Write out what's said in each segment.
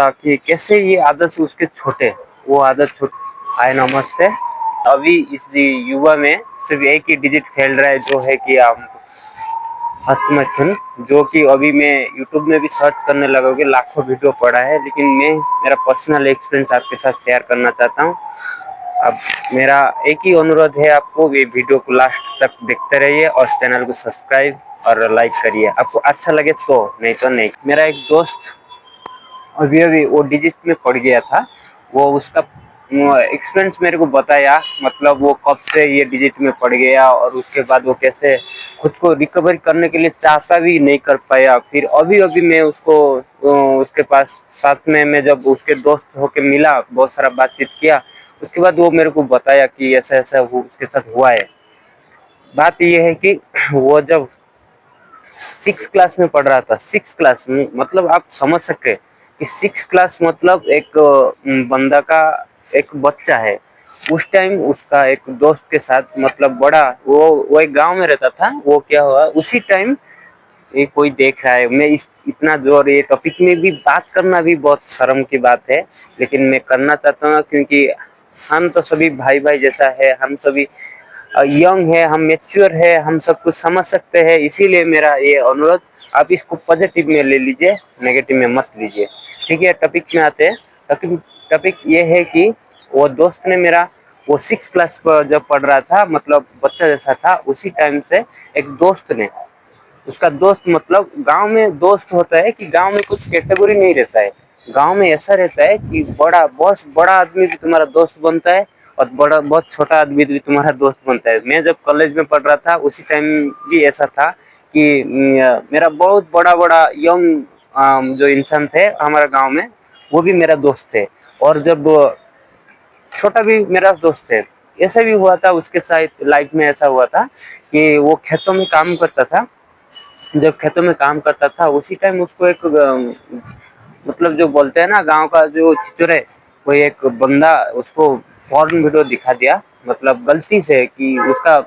कि कैसे ये आदत से उसके छूटे, वो आदत छूट। हाय नमस्ते। अभी इस युवा में सिर्फ एक ही डिजिट फैल रहा है, जो है कि हम हस्तमैथुन, जो कि अभी मैं यूट्यूब में भी सर्च करने लगोगे लाखों वीडियो पड़ा है, लेकिन मैं मेरा पर्सनल एक्सपीरियंस आपके साथ शेयर करना चाहता हूँ। अब मेरा एक ही अनुरोध है आपको, ये वीडियो को लास्ट तक देखते रहिए और चैनल को सब्सक्राइब और लाइक करिए, आपको अच्छा लगे तो, नहीं तो नहीं। मेरा एक दोस्त अभी अभी वो डिजीज में पड़ गया था, वो उसका एक्सपीरियंस मेरे को बताया, मतलब वो कब से ये डिजीज में पड़ गया और उसके बाद वो कैसे खुद को रिकवर करने के लिए चाहता भी नहीं कर पाया। फिर अभी अभी मैं उसको उसके पास साथ में मैं जब उसके दोस्त होके मिला, बहुत सारा बातचीत किया, उसके बाद वो मेरे को बताया कि ऐसा ऐसा उसके साथ हुआ है। बात ये है कि वो जब 6 क्लास में पढ़ रहा था, 6 क्लास में, मतलब आप समझ सकते हैं कि 6 क्लास मतलब एक बंदा का एक बच्चा है। उस टाइम उसका एक दोस्त के साथ, मतलब बड़ा, वो एक गांव में रहता था। वो क्या हुआ उसी टाइम, ये कोई देख रहा है, मैं इस इतना जोर ये टॉपिक में भी बात करना भी बहुत शर्म की बात है, लेकिन मैं करना चाहता हूँ क्योंकि हम तो सभी भाई भाई जैसा है, हम सभी यंग है, हम मैच्योर है, हम सब कुछ समझ सकते हैं, इसीलिए मेरा ये अनुरोध, आप इसको पॉजिटिव में ले लीजिए, नेगेटिव में मत लीजिए। ठीक है, टॉपिक में आते हैं। टॉपिक टॉपिक ये है कि वो दोस्त ने मेरा, वो 6 क्लास पर जब पढ़ रहा था, मतलब बच्चा जैसा था, उसी टाइम से एक दोस्त ने, उसका दोस्त, मतलब गांव में दोस्त होता है कि गांव में कुछ कैटेगरी नहीं रहता है। गांव में ऐसा रहता है कि बड़ा बहुत बड़ा आदमी भी तुम्हारा दोस्त बनता है और बड़ा बहुत छोटा आदमी भी तुम्हारा दोस्त बनता है। मैं जब कॉलेज में पढ़ रहा था उसी टाइम भी ऐसा था कि मेरा बहुत बड़ा बड़ा यंग जो इंसान थे हमारे गांव में, वो भी मेरा दोस्त थे। और जब छोटा भी मेरा दोस्त थे। ऐसा भी हुआ था उसके साथ लाइफ में, ऐसा हुआ था कि वो खेतों में काम करता था। जब खेतों में काम करता था उसी टाइम उसको एक मतलब जो बोलते हैं ना गांव का जो चिचोर है, कोई एक बंदा उसको फॉरेन वीडियो दिखा दिया, मतलब गलती से, कि उसका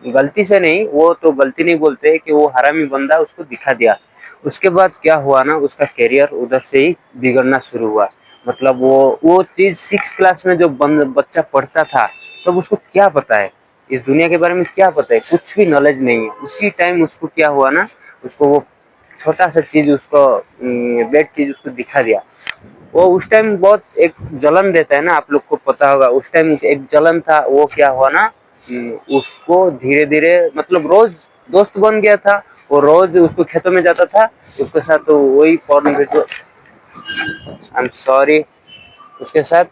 गलती से नहीं, वो तो गलती नहीं बोलते कि वो हरामी बंदा उसको दिखा दिया। उसके बाद क्या हुआ ना, उसका करियर उधर से ही बिगड़ना शुरू हुआ। मतलब वो चीज 6 क्लास में जो बच्चा पढ़ता था, तब उसको क्या पता है इस दुनिया के बारे में, क्या पता है, कुछ भी नॉलेज नहीं है। उसी टाइम उसको क्या हुआ ना, उसको वो छोटा सा चीज, उसको बेड चीज उसको दिखा दिया। वो उस टाइम बहुत एक जलन रहता है ना, आप लोग को पता होगा, उस टाइम एक जलन था। वो क्या हुआ ना, उसको धीरे धीरे, मतलब रोज दोस्त बन गया था। वो रोज उसको खेतों में जाता था, उसके साथ तो वही form video, I am sorry, उसके साथ,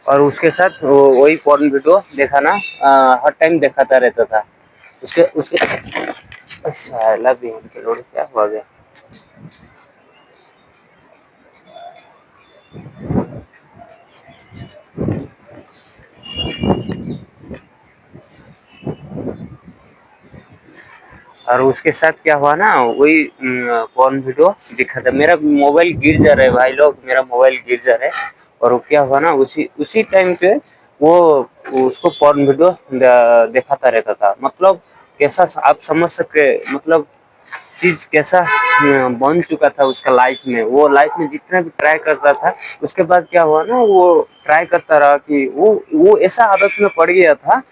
और उसके साथ वही फॉर्म वीडियो देखा ना, हर टाइम दिखाता रहता था। उसके उसके साला बहन के लोड, क्या हुआ गया। और उसके साथ क्या हुआ ना, वही कौन वीडियो दिखा था। मेरा मोबाइल गिर जा रहा है भाई लोग, मेरा मोबाइल गिर जा रहा है। और वो क्या हुआ ना, उसी उसी टाइम पे वो उसको पॉर्न वीडियो दिखाता रहता था। मतलब कैसा, आप समझ सकते, मतलब चीज कैसा बन चुका था उसका लाइफ में। वो लाइफ में जितना भी ट्राई करता था, उसके बाद क्या हुआ ना, वो ट्राई करता रहा कि वो ऐसा आदत में पड़ गया था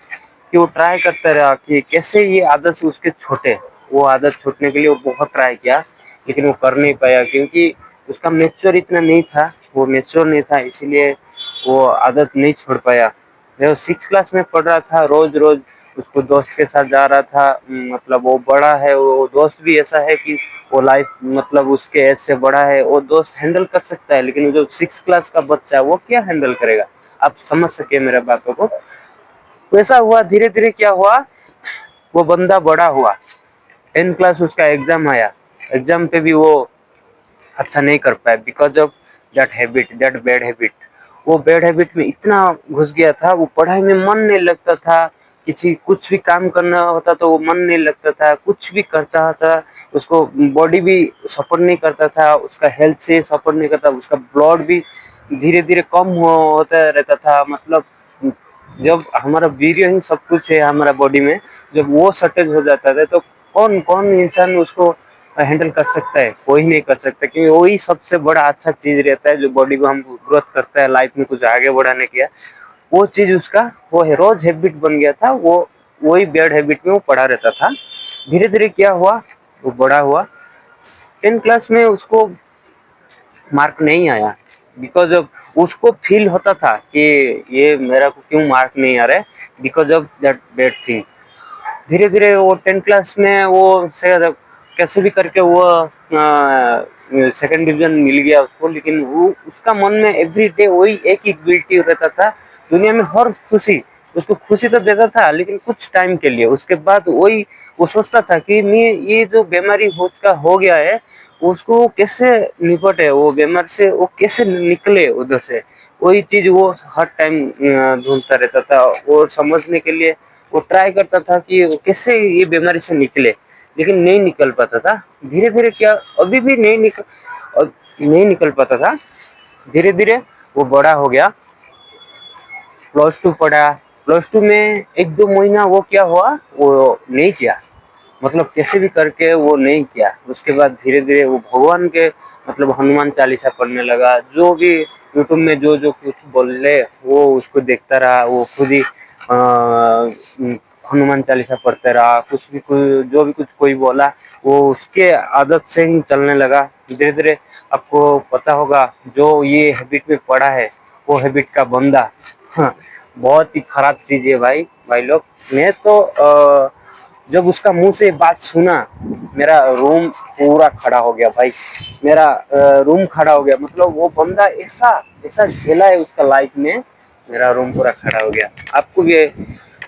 कि वो ट्राई करता रहा कि कैसे ये आदत से उसके छूटे। वो आदत छूटने के लिए वो बहुत ट्राई किया, लेकिन वो कर नहीं पाया क्योंकि उसका मेच्योर इतना नहीं था, वो मेच्योर नहीं था, इसीलिए वो आदत नहीं छोड़ पाया। जब 6 क्लास में पढ़ रहा था, रोज रोज उसको दोस्त के साथ जा रहा था। मतलब वो बड़ा है, वो दोस्त भी ऐसा है कि वो लाइफ, मतलब उसके एज से बड़ा है, वो दोस्त हैंडल कर सकता है, लेकिन जो 6 क्लास का बच्चा है वो क्या हैंडल करेगा। आप समझ सके मेरे बातों को। वैसा हुआ, धीरे धीरे क्या हुआ, वो बंदा बड़ा हुआ। 10 क्लास उसका एग्जाम आया, एग्जाम पे भी वो अच्छा नहीं कर पाया, because of that habit, that bad habit. वो बैड हैबिट में इतना घुस गया था, वो पढ़ाई में मन नहीं लगता था। किसी कुछ भी काम करना होता तो वो मन नहीं लगता था, कुछ भी करता था उसको बॉडी भी सपोर्ट नहीं करता था, उसका हेल्थ से सपोर्ट नहीं करता, उसका ब्लड भी धीरे धीरे कम होता रहता था। मतलब जब हमारा वीर्य ही सब कुछ है हमारा बॉडी में, जब वो शॉर्टेज हो जाता था तो कौन कौन इंसान उसको हैंडल कर सकता है, कोई नहीं कर सकता, क्योंकि वही सबसे बड़ा अच्छा चीज रहता है जो बॉडी को हम ग्रोथ करता है लाइफ में कुछ आगे बढ़ाने के। वो चीज उसका वो है, रोज हैबिट बन गया था वो, वही बैड हैबिट में वो पड़ा रहता था। धीरे धीरे क्या हुआ, वो बड़ा हुआ, 10 क्लास में उसको मार्क नहीं आया, बिकॉज ऑफ उसको फील होता था कि ये मेरा को क्यों मार्क नहीं आ रहा है, because of that bad thing. धीरे धीरे वो 10 क्लास में वो शायद कैसे भी करके वो सेकंड डिवीजन मिल गया उसको, लेकिन वो उसका मन में एवरी डे वही एक ही गिल्टी रहता था। दुनिया में हर खुशी उसको खुशी तो देता था, लेकिन कुछ टाइम के लिए, उसके बाद वही वो सोचता था कि मैं ये जो बीमारी हो गया है उसको कैसे निपटे, वो बीमार से वो कैसे निकले उधर से। वही चीज वो हर टाइम ढूंढता रहता था और समझने के लिए वो ट्राई करता था कि वो कैसे ये बीमारी से निकले, लेकिन नहीं निकल पाता था। धीरे धीरे क्या, अभी भी नहीं निकल पाता था। धीरे धीरे वो बड़ा हो गया, +2 पढ़ा। +2 में 1-2 महीना वो क्या हुआ, वो नहीं किया, मतलब कैसे भी करके वो नहीं किया। उसके बाद धीरे धीरे वो भगवान के मतलब हनुमान चालीसा पढ़ने लगा, जो भी यूट्यूब में जो जो कुछ बोले वो उसको देखता रहा, वो खुद ही हनुमान चालीसा पढ़ते रहा। कुछ भी जो भी कुछ कोई बोला वो उसके आदत से ही चलने लगा। धीरे धीरे आपको पता होगा जो ये हैबिट में पड़ा है वो हैबिट का बंदा, हाँ, बहुत ही खराब चीज है भाई भाई लोग। मैं तो जब उसका मुंह से बात सुना, मेरा रूम पूरा खड़ा हो गया भाई, मेरा रूम खड़ा हो गया। मतलब वो बंदा ऐसा ऐसा झेला है उसका लाइफ में, मेरा रूम पूरा खड़ा हो गया। आपको भी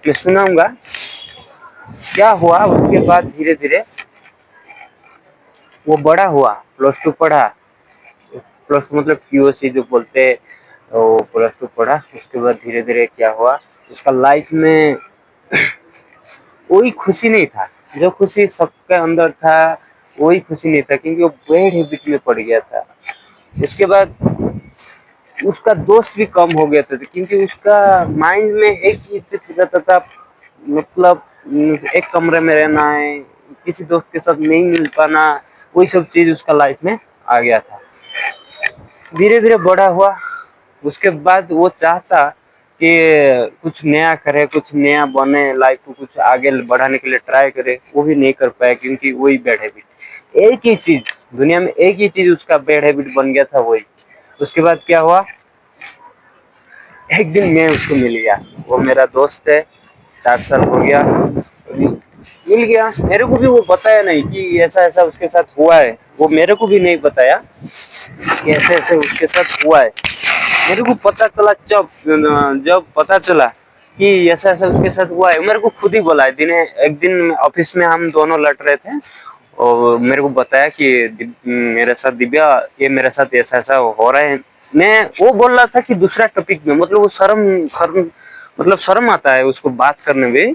मैं सुनाऊंगा क्या हुआ उसके बाद। धीरे धीरे वो बड़ा हुआ, +2 पढ़ा, +2 मतलब POC जो बोलते हैं, वो +2 पढ़ा। उसके बाद धीरे धीरे क्या हुआ, उसका लाइफ में कोई खुशी नहीं था, जो खुशी सबके अंदर था वही खुशी नहीं था, क्योंकि वो बैड हैबिट में पड़ गया था। उसके बाद उसका दोस्त भी कम हो गया था, क्योंकि उसका माइंड में एक ही चीज रहता था, मतलब एक कमरे में रहना है, किसी दोस्त के साथ नहीं मिल पाना, वही सब चीज उसका लाइफ में आ गया था। धीरे धीरे बड़ा हुआ, उसके बाद वो चाहता कि कुछ नया करे, कुछ नया बने, लाइफ को कुछ आगे बढ़ाने के लिए ट्राई करे, वो भी नहीं कर पाया, क्योंकि वही बैड हैबिट, एक ही चीज दुनिया में, एक ही चीज उसका बैड हैबिट बन गया था, वही। उसके बाद क्या हुआ, एक दिन मैं उसको मिल गया, वो मेरा दोस्त है, 4 साल हो गया, मिल गया। मेरे को भी वो बताया नहीं कि ऐसा ऐसा उसके साथ हुआ है, वो मेरे को भी नहीं बताया कि ऐसे ऐसे उसके साथ हुआ है। मेरे को पता चला जब जब पता चला कि ऐसा ऐसा उसके साथ हुआ है, मेरे को खुद ही बोला है। एक दिन ऑफिस में हम दोनों लड़ रहे थे और मेरे को बताया कि मेरे साथ दिव्या, ये मेरे साथ ऐसा ऐसा हो रहा है। मैं वो बोल रहा था कि दूसरा टॉपिक में, मतलब वो शर्म मतलब शर्म आता है उसको बात करने में,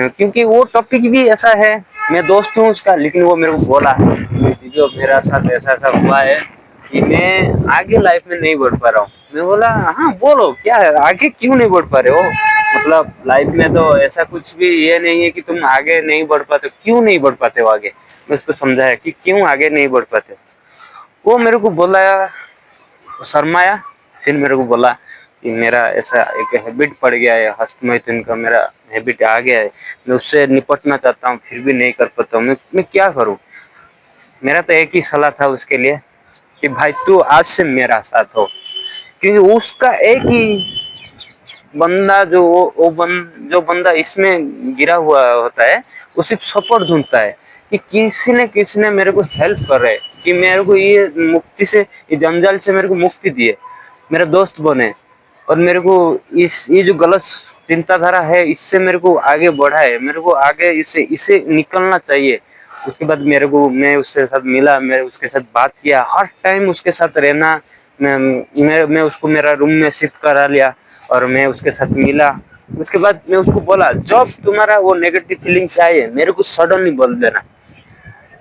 क्योंकि वो टॉपिक भी ऐसा है, मैं दोस्त हूँ उसका, लेकिन वो मेरे को बोला जो मेरा साथ ऐसा ऐसा हुआ है कि मैं आगे लाइफ में नहीं बढ़ पा रहा हूँ। मैं बोला हाँ बोलो क्या है, आगे क्यों नहीं बढ़ पा रहे हो, मतलब लाइफ में तो ऐसा कुछ भी ये नहीं है कि तुम आगे नहीं बढ़ पाते, क्यों नहीं बढ़ पाते हो आगे। मैं उसको समझाया कि क्यों आगे नहीं बढ़ पाते। वो मेरे को बोला, शर्माया, फिर मेरे को बोला कि मेरा ऐसा एक हैबिट पड़ गया है, हस्तमैथुन का मेरा हैबिट आ गया है, मैं उससे निपटना चाहता हूँ फिर भी नहीं कर पाता हूँ, मैं क्या करूँ। मेरा तो एक ही सलाह था उसके लिए कि भाई तू आज से मेरा साथ हो, क्योंकि उसका एक ही बंदा जो बंदा इसमें गिरा हुआ होता है, वो सिर्फ सपोर्ट ढूंढता है कि किसी ने मेरे को हेल्प कर रहे, कि मेरे को ये मुक्ति से, ये जंजाल से मेरे को मुक्ति दिए, मेरा दोस्त बने, और मेरे को इस ये जो गलत चिंताधारा है इससे मेरे को आगे बढ़ाए, मेरे को आगे इसे निकलना चाहिए। उसके बाद मैं उसके साथ मिला, मैं उसके साथ बात किया, हर टाइम उसके साथ रहना। मैं उसको मेरा रूम में शिफ्ट करा लिया और मैं उसके साथ मिला। उसके बाद मैं उसको बोला जब तुम्हारा वो नेगेटिव फीलिंग्स आए मेरे को सडनली बोल देना,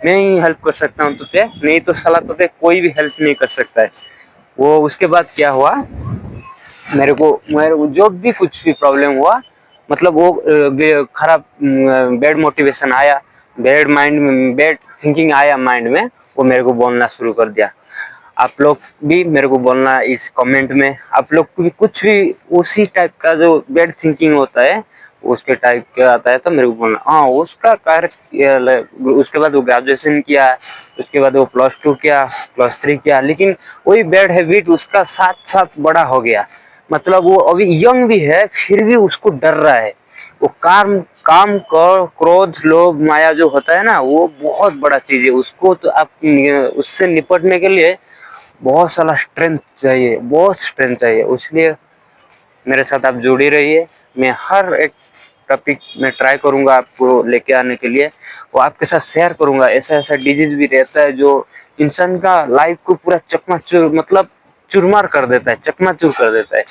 मैं ही हेल्प कर सकता हूँ तुझे, नहीं तो साला तुझे कोई भी हेल्प नहीं कर सकता है। वो उसके बाद क्या हुआ, मेरे को जो भी कुछ भी प्रॉब्लम हुआ, मतलब वो खराब बैड मोटिवेशन आया, बैड थिंकिंग आया माइंड में, वो मेरे को बोलना शुरू कर दिया। आप लोग भी मेरे को बोलना इस कमेंट में, आप लोग को भी कुछ भी उसी टाइप का जो बैड थिंकिंग होता है उसके टाइप का आता है तो मेरे को बोलना। हाँ, उसका कार्य उसके बाद वो ग्रेजुएशन किया, उसके बाद वो +2 किया, +3 किया, लेकिन वही बैड हैबिट उसका साथ साथ बड़ा हो गया। मतलब वो अभी यंग भी है फिर भी उसको डर रहा है। वो काम काम क्रोध लोभ माया जो होता है ना, वो बहुत बड़ा चीज है। उसको तो आप उससे निपटने के लिए बहुत सारा स्ट्रेंथ चाहिए, बहुत स्ट्रेंथ चाहिए। इसलिए मेरे साथ आप जुड़ी रहिए। मैं हर एक टॉपिक में ट्राई करूंगा आपको लेके आने के लिए, वो आपके साथ शेयर करूंगा। ऐसा ऐसा डिजीज भी रहता है जो इंसान का लाइफ को पूरा चकनाचूर मतलब चूरमार कर देता है, चकनाचूर कर देता है।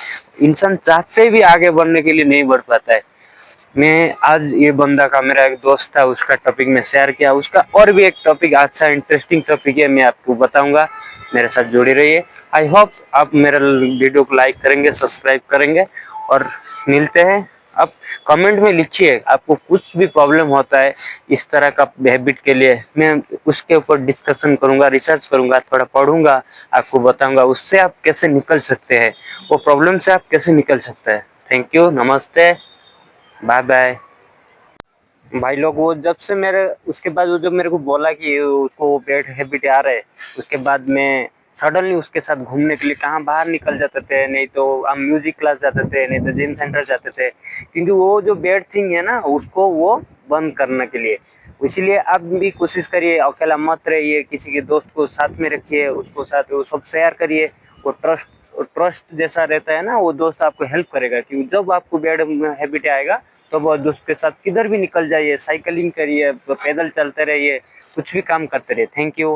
इंसान चाहते भी आगे बढ़ने के लिए नहीं बढ़ पाता है। मैं आज ये बंदा का, मेरा एक दोस्त था, उसका टॉपिक में शेयर किया। उसका और भी एक टॉपिक अच्छा इंटरेस्टिंग टॉपिक है, मैं आपको बताऊंगा। मेरे साथ जुड़े रहिए। आई होप आप मेरा वीडियो को लाइक करेंगे, सब्सक्राइब करेंगे, और मिलते हैं। आप कमेंट में लिखिए आपको कुछ भी प्रॉब्लम होता है इस तरह का हैबिट के लिए, मैं उसके ऊपर डिस्कशन करूंगा, रिसर्च करूंगा, थोड़ा पढ़ूंगा, आपको बताऊंगा उससे आप कैसे निकल सकते हैं, वो प्रॉब्लम से आप कैसे निकल सकते हैं। थैंक यू, नमस्ते, बाय बाय। भाई लोग, वो जब से मेरे उसके बाद वो जब मेरे को बोला कि उसको वो बैड हैबिट आ रहा है, उसके बाद मैं सडनली उसके साथ घूमने के लिए कहाँ बाहर निकल जाते थे, नहीं तो हम म्यूजिक क्लास जाते थे, नहीं तो जिम सेंटर जाते थे, क्योंकि वो जो बैड थिंग है ना उसको वो बंद करने के लिए। इसीलिए आप भी कोशिश करिए, अकेला मत रहिए, किसी के दोस्त को साथ में रखिए, उसको साथ वो सब शेयर करिए। वो ट्रस्ट जैसा रहता है ना, वो दोस्त आपको हेल्प करेगा। क्योंकि जब आपको बैड हैबिट आएगा तो वो दोस्त के साथ किधर भी निकल जाइए, साइकिलिंग करिए, पैदल चलते रहिए, कुछ भी काम करते रहिए। Thank you.